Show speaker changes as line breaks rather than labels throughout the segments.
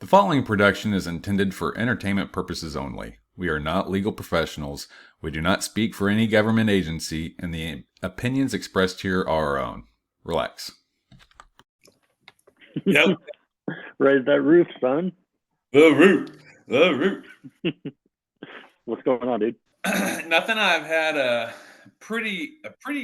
The following production is intended for entertainment purposes only. We are not legal professionals. We do not speak for any government agency, and the opinions expressed here are our own. Relax.
Yep.
Raise that roof, son.
The root.
What's going on, dude?
Nothing. I've had a pretty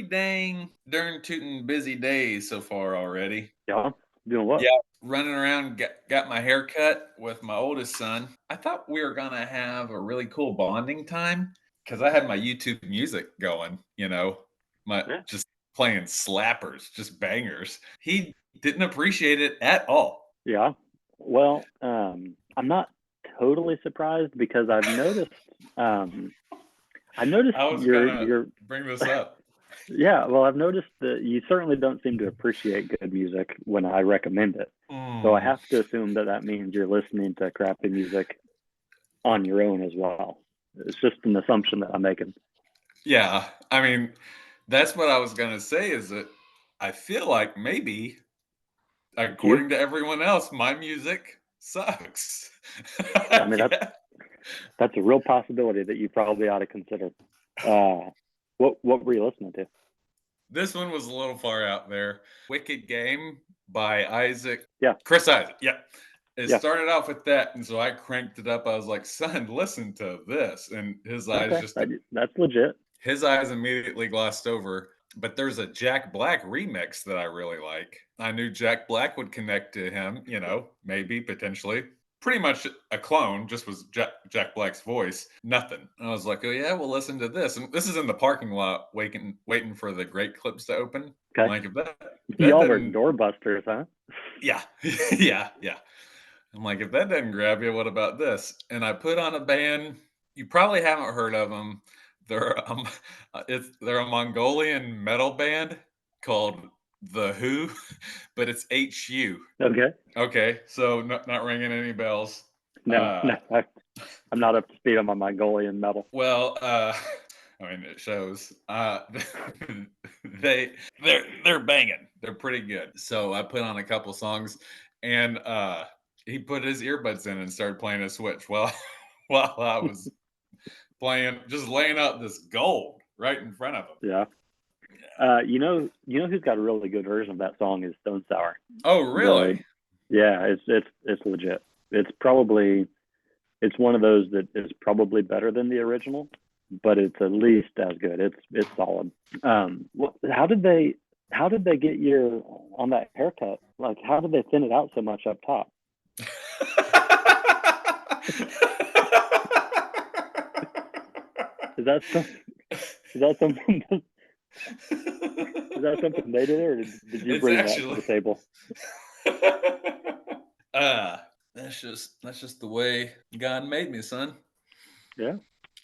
dang darn tootin' busy day so far already.
Yeah, doing what?
Yeah, running around, got my hair cut with my oldest son. I thought we were gonna have a really cool bonding time because I had my YouTube music going, just playing slappers, just bangers. He didn't appreciate it at all.
Yeah. Well, I'm not totally surprised because I've noticed. I noticed
I was
your
bring this up.
Yeah. Well, I've noticed that you certainly don't seem to appreciate good music when I recommend it. So I have to assume that means you're listening to crappy music on your own as well. It's just an assumption that I'm making.
Yeah, I mean, that's what I was gonna say. Is that I feel like maybe, according to everyone else, my music sucks.
I mean, that's a real possibility that you probably ought to consider. What were you listening to?
This one was a little far out there. Wicked Game by Chris Isaac. Yeah. It
Yeah.
started off with that, and so I cranked it up. I was like, son, listen to this. And his eyes
that's legit.
His eyes immediately glossed over. But there's a Jack Black remix that I really like. I knew Jack Black would connect to him, maybe, potentially. Pretty much a clone, just was Jack Black's voice. Nothing. And I was like, oh yeah, we'll listen to this. And this is in the parking lot, waiting for the Great Clips to open.
Okay.
Like if that
y'all were doorbusters, huh?
Yeah. yeah. I'm like, if that doesn't grab you, what about this? And I put on a band. You probably haven't heard of them. They're a Mongolian metal band called The Who, but it's HU. Okay, so not ringing any bells.
No, I'm not up to speed on my Mongolian metal.
Well, I mean it shows. They're banging. They're pretty good. So I put on a couple songs, and he put his earbuds in and started playing a Switch while I was playing, just laying out this gold right in front of him.
Yeah. You know who's got a really good version of that song is Stone Sour.
Oh, really?
Yeah, it's legit. It's one of those that is probably better than the original, but it's at least as good. It's solid. How did they get you on that haircut? Like, how did they thin it out so much up top? Is that something they did, or did you bring that to the table?
That's just the way God made me, son.
Yeah.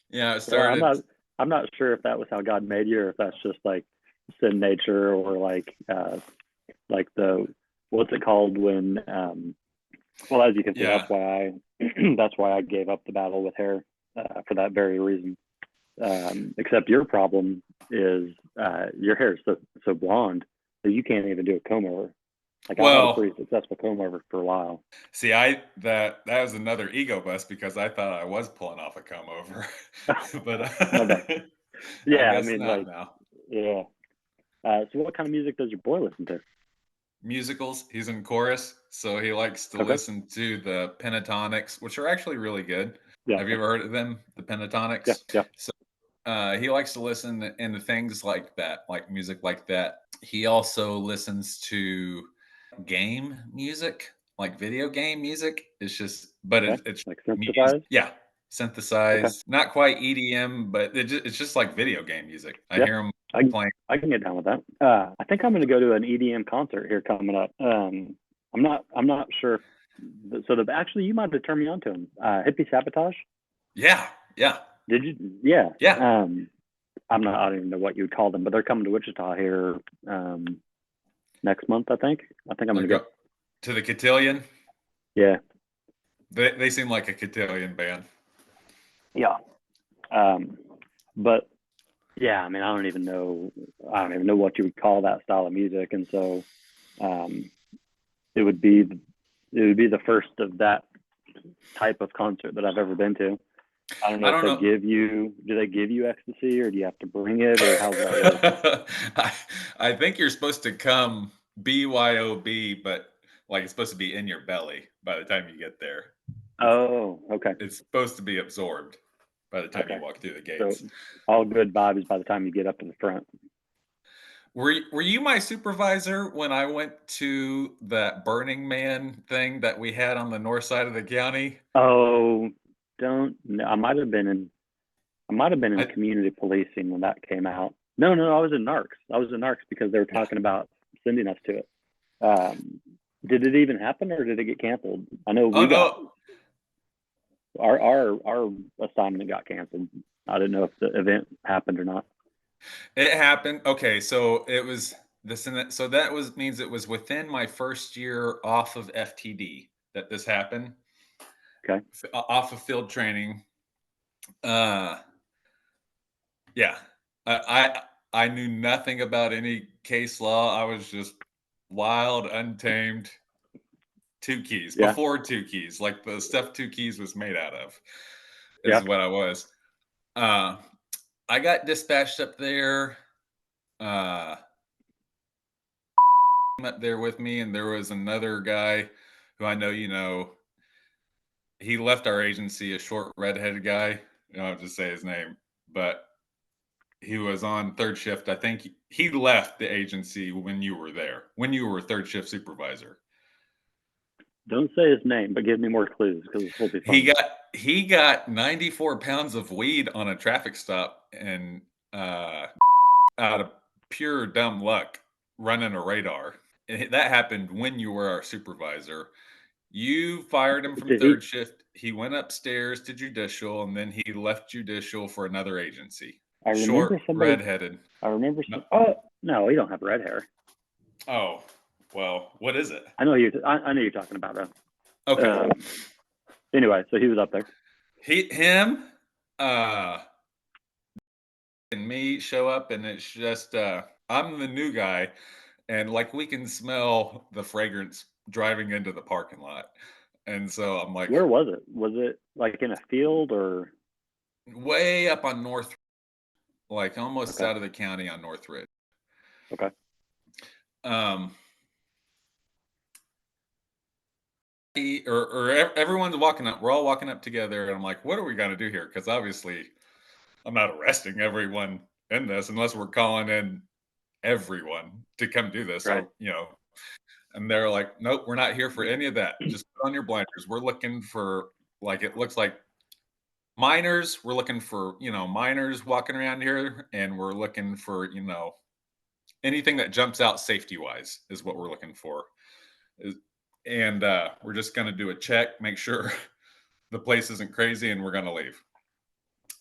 Yeah, it started.
Well, I'm not sure if that was how God made you, or if that's just like sin nature, or like the what's it called when well, as you can see, that's why I gave up the battle with hair for that very reason. Except your problem is your hair is so blonde that you can't even do a comb over. Like, I had a pretty successful comb over for a while.
See, that was another ego bust because I thought I was pulling off a comb over, but
yeah, I mean,
not now.
Yeah. So, what kind of music does your boy listen to?
Musicals. He's in chorus, so he likes to listen to the Pentatonics, which are actually really good. Yeah. Have you ever heard of them, the Pentatonics?
Yeah.
So he likes to listen into things like that, like music like that. He also listens to game music, like video game music. It's just, but it's
like synthesized.
Music. Yeah, synthesized. Not quite EDM, but it's just like video game music. I hear him playing.
I can get down with that. I think I'm going to go to an EDM concert here coming up. I'm not sure. So actually, you might have turned me on to him. Hippie Sabotage.
Yeah.
Did you? Yeah.
Yeah.
I don't even know what you would call them, but they're coming to Wichita here next month. I think I'm going to go
to the Cotillion.
Yeah.
They seem like a Cotillion band.
Yeah. But yeah, I mean, I don't even know what you would call that style of music, and so it would be the first of that type of concert that I've ever been to. I don't know
I
if
don't know.
do they give you ecstasy, or do you have to bring it, or how's that work?
I think you're supposed to come BYOB, but like it's supposed to be in your belly by the time you get there.
Oh, okay.
It's supposed to be absorbed by the time you walk through the gates.
So all good vibes by the time you get up to the front.
Were you my supervisor when I went to that Burning Man thing that we had on the north side of the county?
Oh, don't no, I might have been in
I-
community policing when that came out. No, I was in Narcs. I was in Narcs because they were talking about sending us to it. Did it even happen, or did it get canceled? I know
Oh
we got
no,
our assignment got canceled. I didn't know if the event happened or not.
it happened. Okay, so it was this and that. So that means it was within my first year off of FTD that this happened.
Okay.
Off of field training. Yeah, I knew nothing about any case law. I was just wild, untamed. Two keys
Yeah.
before two keys, like the stuff two keys was made out of,
Yeah.
is what I was. I got dispatched up there. Up there with me, and there was another guy who I know you know. He left our agency, a short redheaded guy. I'll just say his name, but he was on third shift. I think he left the agency when you were there, when you were third shift supervisor.
Don't say his name, but give me more clues because this will be fun.
He got 94 pounds of weed on a traffic stop, and out of pure dumb luck, running a radar. And that happened when you were our supervisor. You fired him from
Did
third shift. He went upstairs to judicial, and then he left judicial for another agency.
I remember
Short,
somebody.
redheaded.
I remember. Oh no, you don't have red hair.
Oh, well, what is it?
I know you. I know you're talking about though.
Okay.
Anyway, so he was up there.
Him, and me show up, and it's just I'm the new guy, and like we can smell the fragrance driving into the parking lot, and so I'm like,
where was it? Was it like in a field or
way up on North, like almost out of the county on North Ridge?
Okay.
Everyone's walking up. We're all walking up together, and I'm like, what are we gonna do here? Because obviously, I'm not arresting everyone in this unless we're calling in everyone to come do this.
Right.
So, and they're like, nope, we're not here for any of that. Just put on your blinders. We're looking for, like, it looks like minors. We're looking for, minors walking around here, and we're looking for, anything that jumps out safety wise is what we're looking for. And we're just going to do a check, make sure the place isn't crazy, and we're going to leave.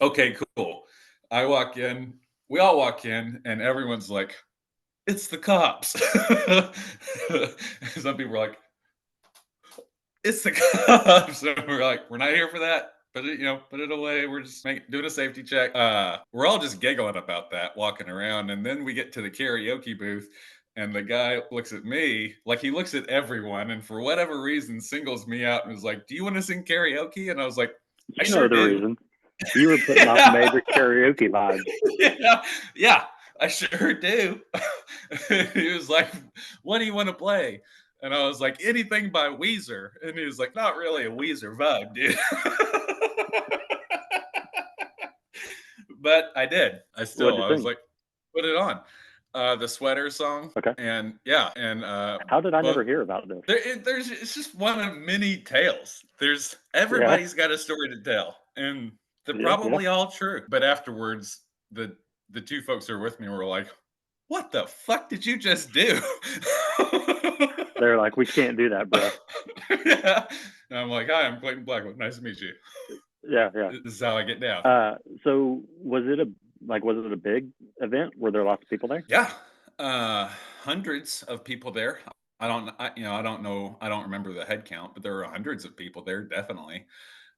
Okay, cool. I walk in, we all walk in, and everyone's like, it's the cops. Some people are like, it's the cops. And we're like, we're not here for that. Put it away. We're just doing a safety check. We're all just giggling about that, walking around. And then we get to the karaoke booth, and the guy looks at me like he looks at everyone, and for whatever reason singles me out and was like, do you want to sing karaoke? And I was like, I sure do.
Reason. You were putting off major karaoke vibes.
Yeah, I sure do. He was like, what do you want to play? And I was like, anything by Weezer. And he was like, not really a Weezer vibe, dude. But I did. I was like, put it on. The Sweater song.
Okay.
And yeah. And
how did I never hear about this?
It's just one of many tales. Everybody's got a story to tell. And they're probably all true. But afterwards, the two folks who were with me were like, what the fuck did you just do?
They're like, we can't do that, bro.
Yeah. And I'm like, hi, I'm Clayton Blackwood. Nice to meet you.
Yeah.
This is how I get down.
So was it a big event? Were there lots of people there?
Yeah. Hundreds of people there. I don't know. I don't remember the head count, but there were hundreds of people there, definitely.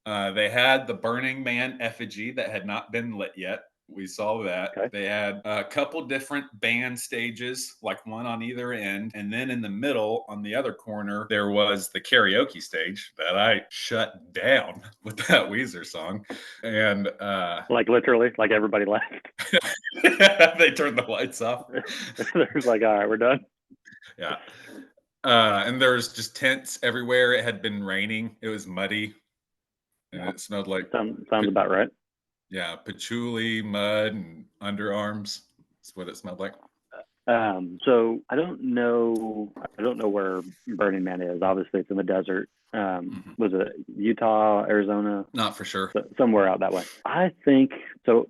They had the Burning Man effigy that had not been lit yet. We saw that.
Okay.
They had a couple different band stages, like one on either end. And then in the middle, on the other corner, there was the karaoke stage that I shut down with that Weezer song. And
Like literally, like everybody left.
they turned the lights off.
There's like, all right, we're done.
Yeah. And there's just tents everywhere. It had been raining. It was muddy. And it smelled like
Sounds about right.
Yeah, patchouli, mud, and underarms. That's what it smelled like.
So I don't know where Burning Man is. Obviously, it's in the desert. Was it Utah, Arizona?
Not for sure.
Somewhere out that way. I think so.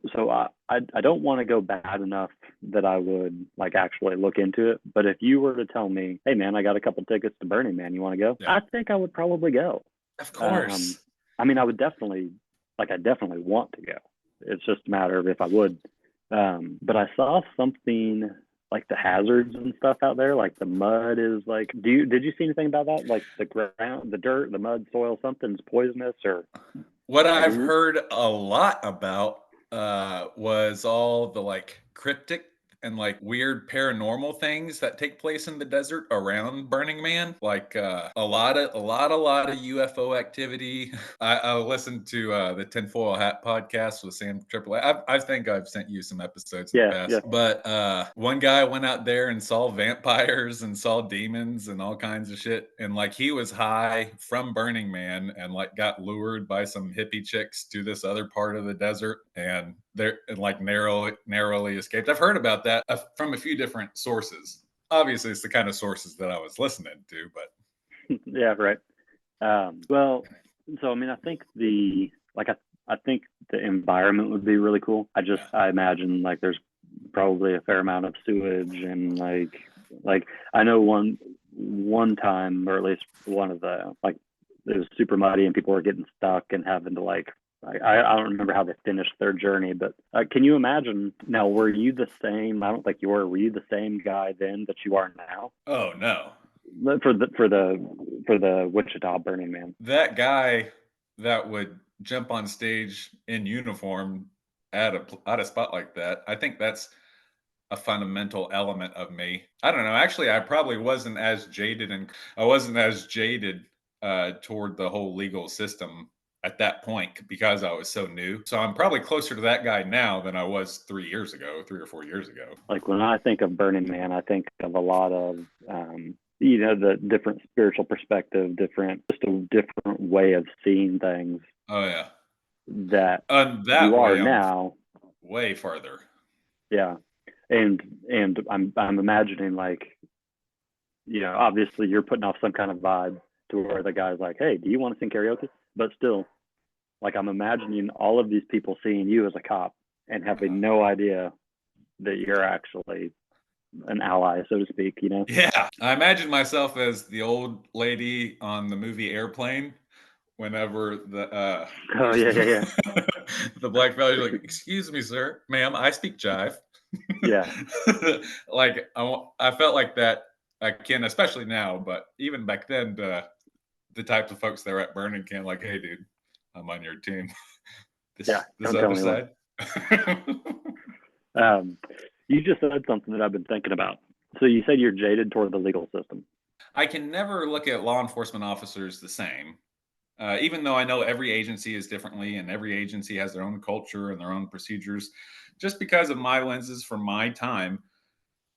I don't want to go bad enough that I would like actually look into it. But if you were to tell me, hey man, I got a couple tickets to Burning Man, you want to go?
Yeah.
I think I would probably go.
Of course.
I mean, I definitely want to go. It's just a matter of if I would. But I saw something like the hazards and stuff out there, like the mud is like. Did you see anything about that? Like the ground, the dirt, the mud, soil, something's poisonous or.
What I've heard a lot about was all the like cryptic and like weird paranormal things that take place in the desert around Burning Man, like a lot of UFO activity. I listened to the Tinfoil Hat podcast with Sam AAA. I think I've sent you some episodes in the past.
Yeah.
But one guy went out there and saw vampires and saw demons and all kinds of shit, and like he was high from Burning Man and like got lured by some hippie chicks to this other part of the desert, and they're like narrowly escaped. I've heard about that from a few different sources. Obviously, it's the kind of sources that I was listening to, but
yeah, right. Well, so I mean, I think I think the environment would be really cool. I imagine like there's probably a fair amount of sewage and like I know one time, or at least one of the like it was super muddy and people were getting stuck and having to like. I don't remember how they finished their journey, but can you imagine? Now, were you the same? I don't think you were. Were you the same guy then that you are now?
Oh no!
For the Wichita Burning Man.
That guy that would jump on stage in uniform at a spot like that, I think that's a fundamental element of me. I don't know. Actually, I probably wasn't as jaded toward the whole legal system at that point because I was so new. So I'm probably closer to that guy now than I was 3 or 4 years ago.
Like when I think of Burning Man, I think of a lot of, the different spiritual perspective, just a different way of seeing things.
Oh yeah.
That
you
are now.
Way farther.
Yeah. And I'm imagining like, obviously you're putting off some kind of vibe to where the guy's like, hey, do you want to sing karaoke? But still, like I'm imagining all of these people seeing you as a cop and having no idea that you're actually an ally, so to speak,
Yeah. I imagine myself as the old lady on the movie Airplane whenever the the black fella's like, excuse me, sir, ma'am, I speak jive.
Yeah.
Like I felt like that again, especially now, but even back then, the types of folks that were at Burning Can, like, hey, dude, I'm on your team. this other side.
You just said something that I've been thinking about. So you said you're jaded toward the legal system.
I can never look at law enforcement officers the same. Even though I know every agency is differently and every agency has their own culture and their own procedures, just because of my lenses from my time,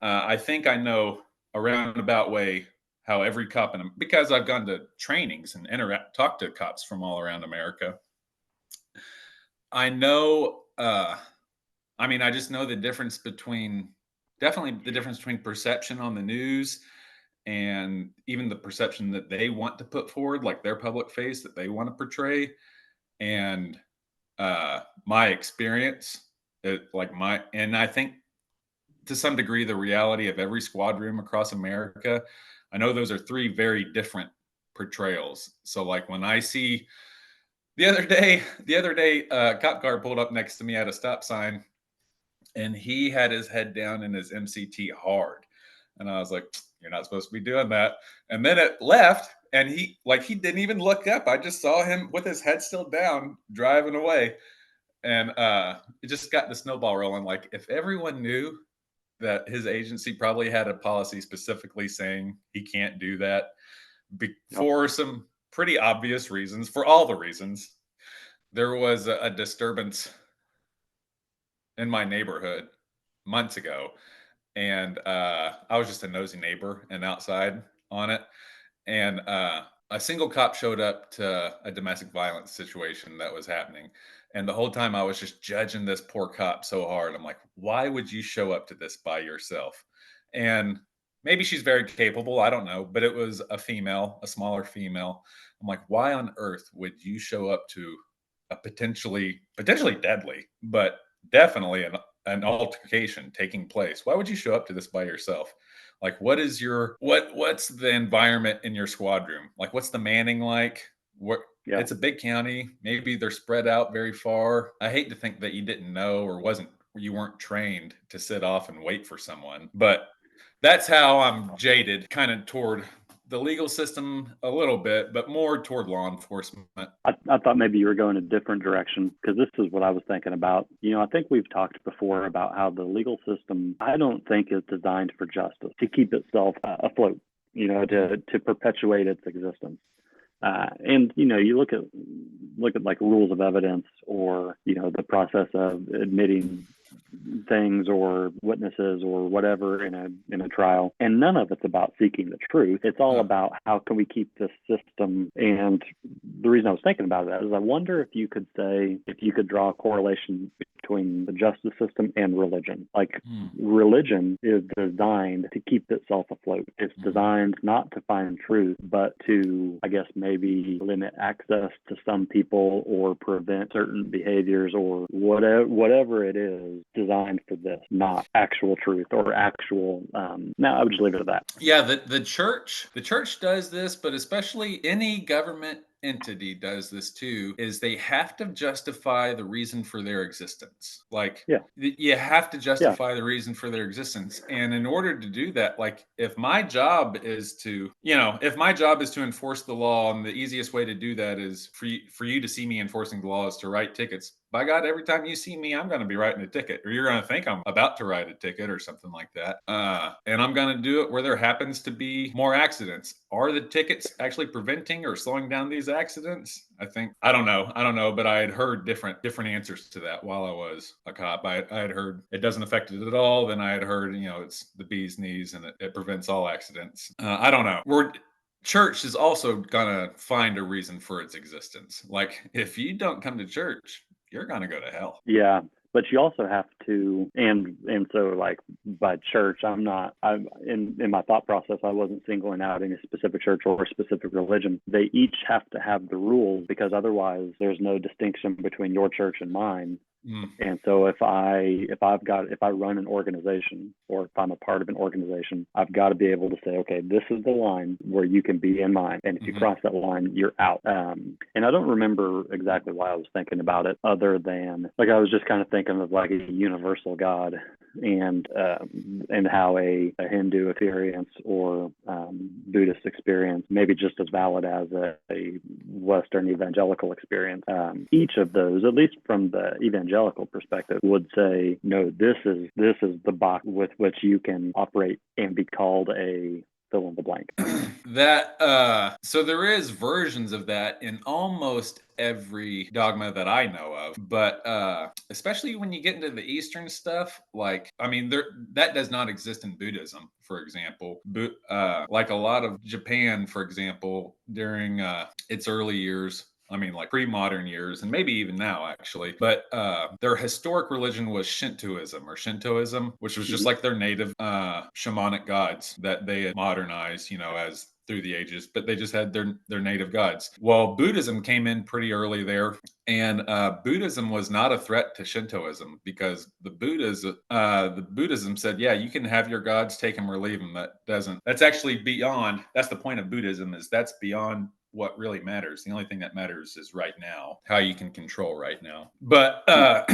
I think I know a roundabout way how every cop, because I've gone to trainings and talked to cops from all around America, I know, I just know the difference between perception on the news and even the perception that they want to put forward, like their public face that they want to portray, and my experience, and I think to some degree the reality of every squad room across America. I know those are three very different portrayals. So like when I see the other day, a cop car pulled up next to me at a stop sign, and he had his head down in his MCT hard, and I was like, you're not supposed to be doing that. And then it left, and he didn't even look up. I just saw him with his head still down driving away. And it just got the snowball rolling. Like, if everyone knew that his agency probably had a policy specifically saying he can't do that for some pretty obvious reasons, for all the reasons, there was a disturbance in my neighborhood months ago. And I was just a nosy neighbor and outside on it. And a single cop showed up to a domestic violence situation that was happening. And the whole time I was just judging this poor cop so hard. I'm like, why would you show up to this by yourself? And maybe she's very capable. I don't know. But it was a female, a smaller female. I'm like, why on earth would you show up to a potentially deadly, but definitely an altercation taking place? Why would you show up to this by yourself? Like, what is what's the environment in your squad room? Like, what's the manning like? It's a big county. Maybe they're spread out very far. I hate to think that you didn't know or you weren't trained to sit off and wait for someone. But that's how I'm jaded kind of toward the legal system a little bit, but more toward law enforcement.
I thought maybe you were going a different direction, because this is what I was thinking about. I think we've talked before about how the legal system, I don't think, is designed for justice, to keep itself afloat, to perpetuate its existence. And you look at like rules of evidence, or the process of admitting things or witnesses or whatever in a trial, and none of it's about seeking the truth. It's all about how can we keep this system. And the reason I was thinking about that is I wonder if you could draw a correlation between the justice system and religion. Like, religion is designed to keep itself afloat. It's designed not to find truth, but to, I guess, maybe limit access to some people or prevent certain behaviors or whatever it is, designed for this, not actual truth or actual. Now I would just leave it at that.
Yeah, the church does this, but especially any government entity does this too, is they have to justify the reason for their existence. Like, you have to justify the reason for their existence. And in order to do that, like, if my job is to enforce the law, and the easiest way to do that is for you to see me enforcing the law is to write tickets. By God, every time you see me, I'm going to be writing a ticket, or you're going to think I'm about to write a ticket or something like that. And I'm going to do it where there happens to be more accidents. Are the tickets actually preventing or slowing down these accidents? I don't know, but I had heard different answers to that while I was a cop. I had heard it doesn't affect it at all. Then I had heard, it's the bee's knees and it prevents all accidents. I don't know. Church is also going to find a reason for its existence. Like, if you don't come to church, you're going to go to hell.
Yeah. But you also have to, and so, like, by church, in my thought process, I wasn't singling out any specific church or a specific religion. They each have to have the rules, because otherwise there's no distinction between your church and mine. And so if I run an organization, or if I'm a part of an organization, I've got to be able to say, okay, this is the line where you can be in mine, and if you cross that line, you're out. And I don't remember exactly why I was thinking about it, other than, like, I was just kind of thinking of like a universal God, and how a Hindu experience or Buddhist experience may be just as valid as a Western evangelical experience. Each of those, at least from the evangelical perspective, would say, no, this is the box with which you can operate and be called a fill in the blank.
So there is versions of that in almost every dogma that I know of, but especially when you get into the Eastern stuff, like, that does not exist in Buddhism, for example. Like a lot of Japan, for example, during its early years, like pre-modern years, and maybe even now, actually. But their historic religion was Shintoism, which was just like their native shamanic gods that they had modernized, as through the ages, but they just had their native gods. Well, Buddhism came in pretty early there, and Buddhism was not a threat to Shintoism, because the Buddhism said, yeah, you can have your gods, take them or leave them. That's actually beyond. That's the point of Buddhism, is that's beyond what really matters. The only thing that matters is right now, how you can control right now. But I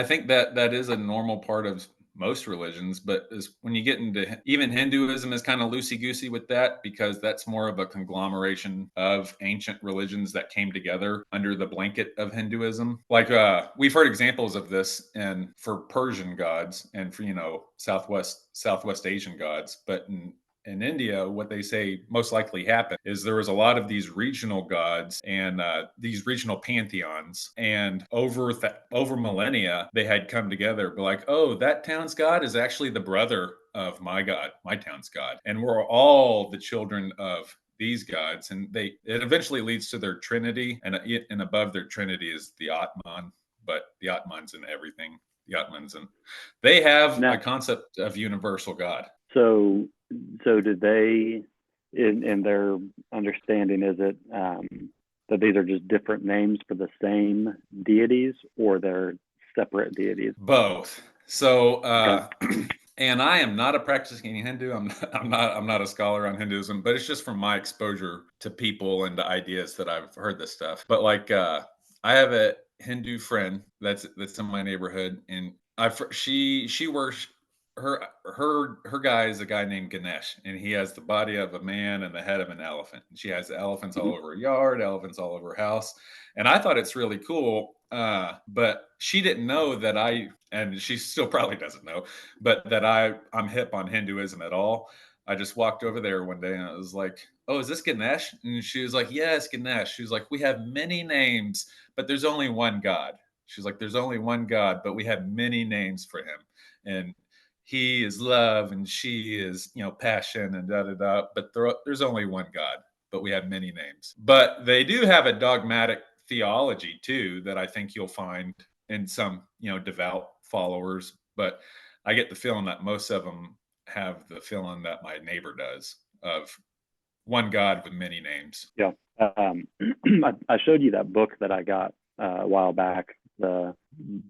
think that is a normal part of most religions, but when you get into even Hinduism is kind of loosey-goosey with that, because that's more of a conglomeration of ancient religions that came together under the blanket of Hinduism. Like we've heard examples of this and for Persian gods and for Southwest Asian gods, but in India, what they say most likely happened is there was a lot of these regional gods and these regional pantheons, and over millennia, they had come together, be like, oh, that town's god is actually the brother of my god, my town's god, and we're all the children of these gods, and it eventually leads to their trinity, and above their trinity is the Atman, but the Atman's in everything. The Atman's in. They have a concept of universal God.
So did they, in their understanding, is it that these are just different names for the same deities, or they're separate deities?
Both. So, and I am not a practicing Hindu. I'm not a scholar on Hinduism, but it's just from my exposure to people and to ideas that I've heard this stuff. But like, I have a Hindu friend that's in my neighborhood, and she works. Her guy is a guy named Ganesh, and he has the body of a man and the head of an elephant. She has elephants all over her yard, elephants all over her house, and I thought it's really cool. But she didn't know that and she still probably doesn't know, but that I'm hip on Hinduism at all. I just walked over there one day and I was like, "Oh, is this Ganesh?" And she was like, "Yes, Ganesh." She was like, "We have many names, but there's only one God." She's like, "There's only one God, but we have many names for him." And he is love and she is, passion and da da da. But there's only one God, but we have many names. But they do have a dogmatic theology too that I think you'll find in some, devout followers. But I get the feeling that most of them have the feeling that my neighbor does, of one God with many names.
Yeah. I showed you that book that I got a while back, the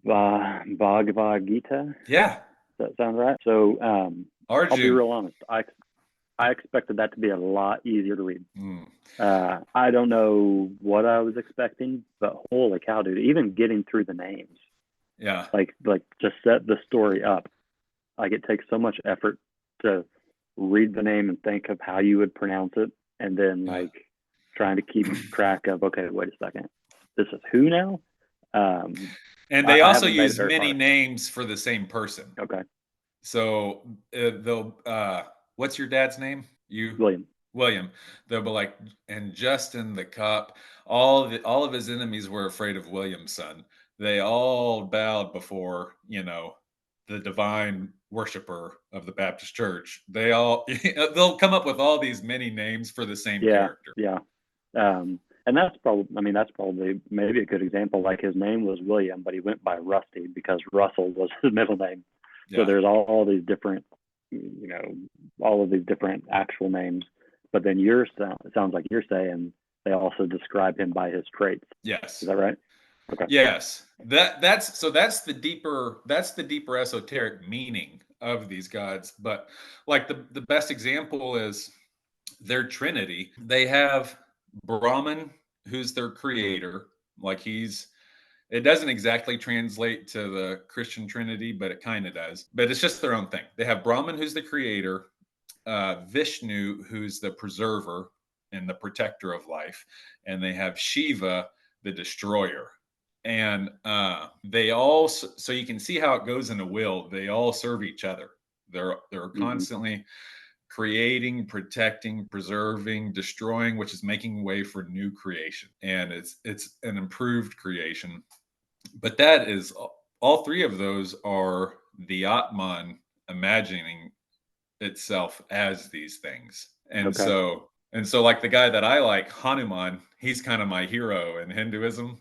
Bhagavad Gita.
Yeah.
Does that sound right? So I'll be real honest. I expected that to be a lot easier to read. I don't know what I was expecting, but holy cow, dude! Even getting through the names, like to set the story up, like it takes so much effort to read the name and think of how you would pronounce it, and then like trying to keep track of, okay, wait a second, this is who now?
And they also use many names for the same person.
Okay.
So they'll, what's your dad's name? William. They'll be like, and Justin the cop, all of his enemies were afraid of William's son. They all bowed before, the divine worshiper of the Baptist church. They'll come up with all these many names for the same character.
Yeah. And that's probably maybe a good example. Like his name was William, but he went by Rusty because Russell was his middle name. So there's all these different, all of these different actual names. But then it sounds like you're saying they also describe him by his traits.
Yes.
Is that right? Okay.
Yes. That's the deeper esoteric meaning of these gods. But like the best example is their Trinity. They have Brahman, who's their creator. Like it doesn't exactly translate to the Christian Trinity, but it kind of does. But it's just their own thing. They have Brahman, who's the creator, Vishnu, who's the preserver and the protector of life, and they have Shiva, the destroyer. And they all, so you can see how it goes in a will. They all serve each other. They're constantly creating, protecting, preserving, destroying, which is making way for new creation. And it's an improved creation. But that is, all three of those are the Atman imagining itself as these things. And so like the guy that I like, Hanuman, he's kind of my hero in Hinduism.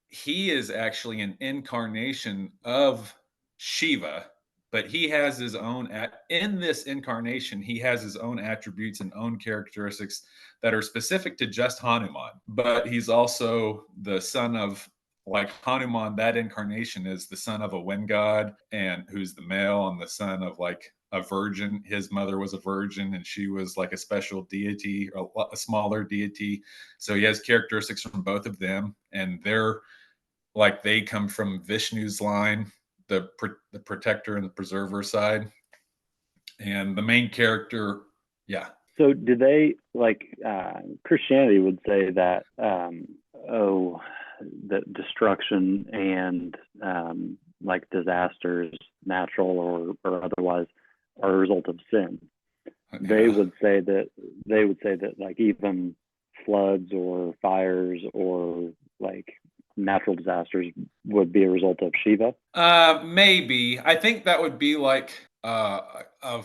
He is actually an incarnation of Shiva, but he has his own, in this incarnation, he has his own attributes and own characteristics that are specific to just Hanuman. But he's also the son of, like Hanuman, that incarnation is the son of a wind god, and who's the male, and the son of like a virgin. His mother was a virgin, and she was like a special deity, or a smaller deity. So he has characteristics from both of them, and they come from Vishnu's line. the protector and the preserver side. And the main character, yeah.
So do they, like, Christianity would say that, that destruction and like disasters, natural or otherwise, are a result of sin.
Yeah.
They would say that like even floods or fires or like natural disasters would be a result of Shiva.
Maybe. I think that would be like some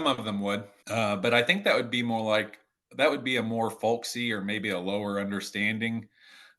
of them would. But I think that would be more like that would be a more folksy or maybe a lower understanding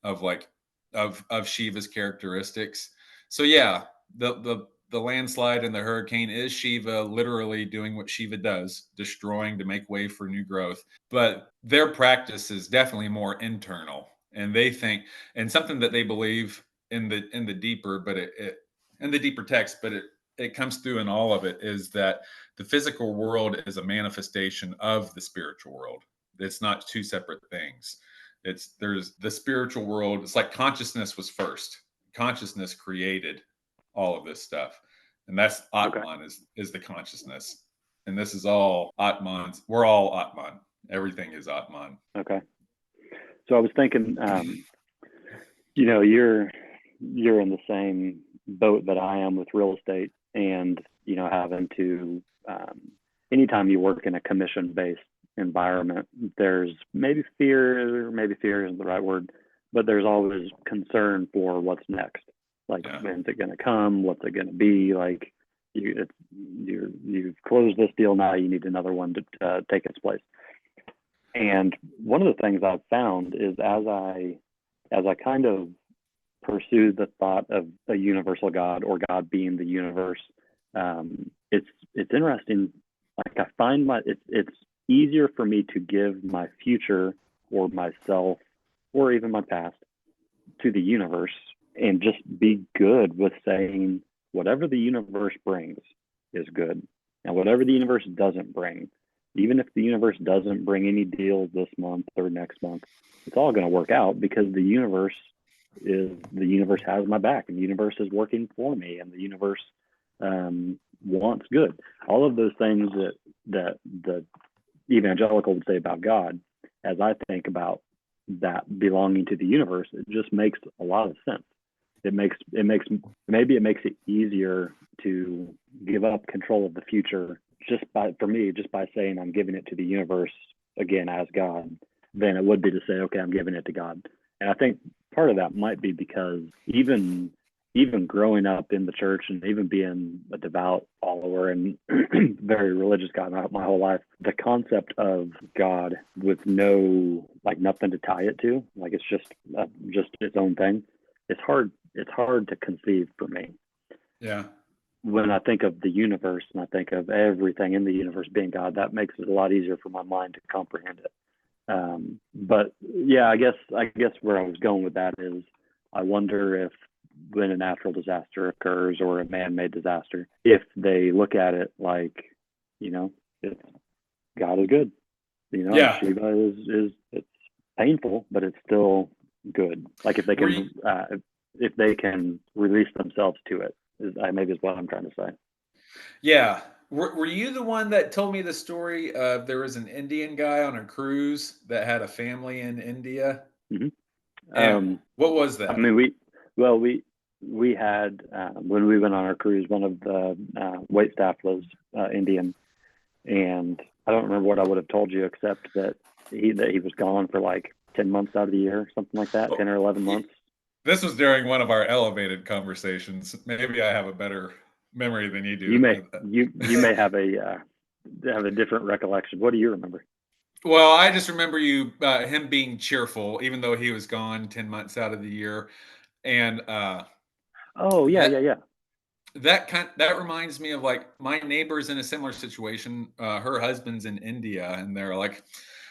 of like of Shiva's characteristics. So yeah, the landslide and the hurricane is Shiva literally doing what Shiva does, destroying to make way for new growth. But their practice is definitely more internal, and they think, and something that they believe in the deeper, but it in the deeper text, but it comes through in all of it, is that the physical world is a manifestation of the spiritual world. It's not two separate things. There's the spiritual world. It's like consciousness was first. Consciousness created all of this stuff, and that's Atman. Is the consciousness, and this is all Atman. We're all Atman. Everything is Atman.
Okay. So I was thinking, you're in the same boat that I am with real estate, and having to anytime you work in a commission-based environment, there's maybe fear isn't the right word, but there's always concern for what's next. Like, when's it going to come? What's it going to be? Like, you've closed this deal, now you need another one to take its place. And one of the things I've found is as I kind of pursue the thought of a universal God, or God being the universe, it's interesting. Like, I find it's easier for me to give my future or myself or even my past to the universe and just be good with saying whatever the universe brings is good, and whatever the universe doesn't bring, even if the universe doesn't bring any deals this month or next month, it's all going to work out, because the universe has my back, and the universe is working for me, and the universe wants good. All of those things that the evangelical would say about God, as I think about that belonging to the universe, it just makes a lot of sense. It makes it easier to give up control of the future just by saying I'm giving it to the universe, again, as God, than it would be to say, okay, I'm giving it to God. And I think part of that might be because even growing up in the church and even being a devout follower and very religious guy my whole life, the concept of God with nothing to tie it to, like it's just its own thing, it's hard to conceive for me.
Yeah.
When I think of the universe and I think of everything in the universe being God, that makes it a lot easier for my mind to comprehend it. But yeah, I guess where I was going with that is, I wonder if when a natural disaster occurs or a man-made disaster, if they look at it like, it's God is good.
Yeah.
Shiva it's painful, but it's still good. Like if they can release themselves to it, maybe is what I'm trying to say.
Yeah. Were you the one that told me the story of there was an Indian guy on a cruise that had a family in India?
Mm-hmm.
What was that?
I mean, we had when we went on our cruise, one of the wait staff was Indian, and I don't remember what I would have told you except that he was gone for like 10 months out of the year, something like that, 10 or 11 months.
This was during one of our elevated conversations. Maybe I have a better memory than you do.
You may have a different recollection. What do you remember?
Well, I just remember him being cheerful, even though he was gone 10 months out of the year. And
yeah.
That reminds me of like my neighbor's in a similar situation. Her husband's in India, and they're like,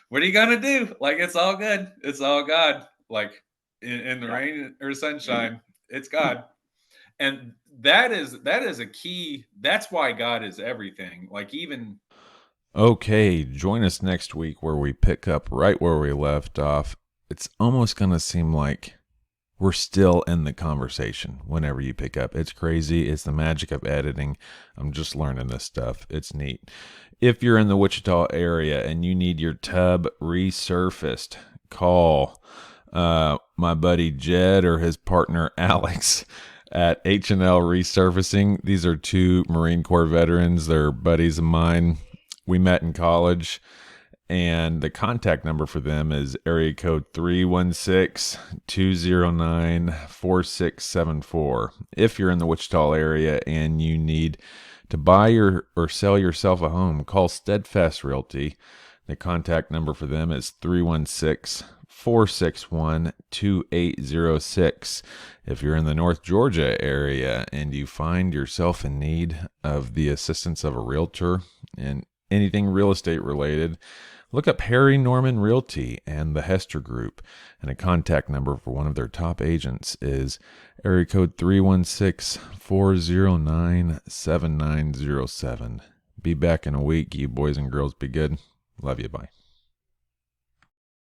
"What are you gonna do? Like, it's all good. It's all God. Like in the rain or sunshine, it's God." And that is a key. That's why God is everything. Like even.
Okay, join us next week where we pick up right where we left off. It's almost going to seem like we're still in the conversation whenever you pick up. It's crazy. It's the magic of editing. I'm just learning this stuff. It's neat. If you're in the Wichita area and you need your tub resurfaced, call my buddy Jed or his partner Alex at H&L Resurfacing. These are two Marine Corps veterans. They're buddies of mine. We met in college, and the contact number for them is area code 316-209-4674. If you're in the Wichita area and you need to buy or sell yourself a home, call Steadfast Realty. The contact number for them is 316-461-2806. If you're in the North Georgia area and you find yourself in need of the assistance of a realtor and anything real estate related, look up Harry Norman Realty and the Hester Group. And a contact number for one of their top agents is area code 316-409-7907. Be back in a week. You boys and girls be good. Love you. Bye.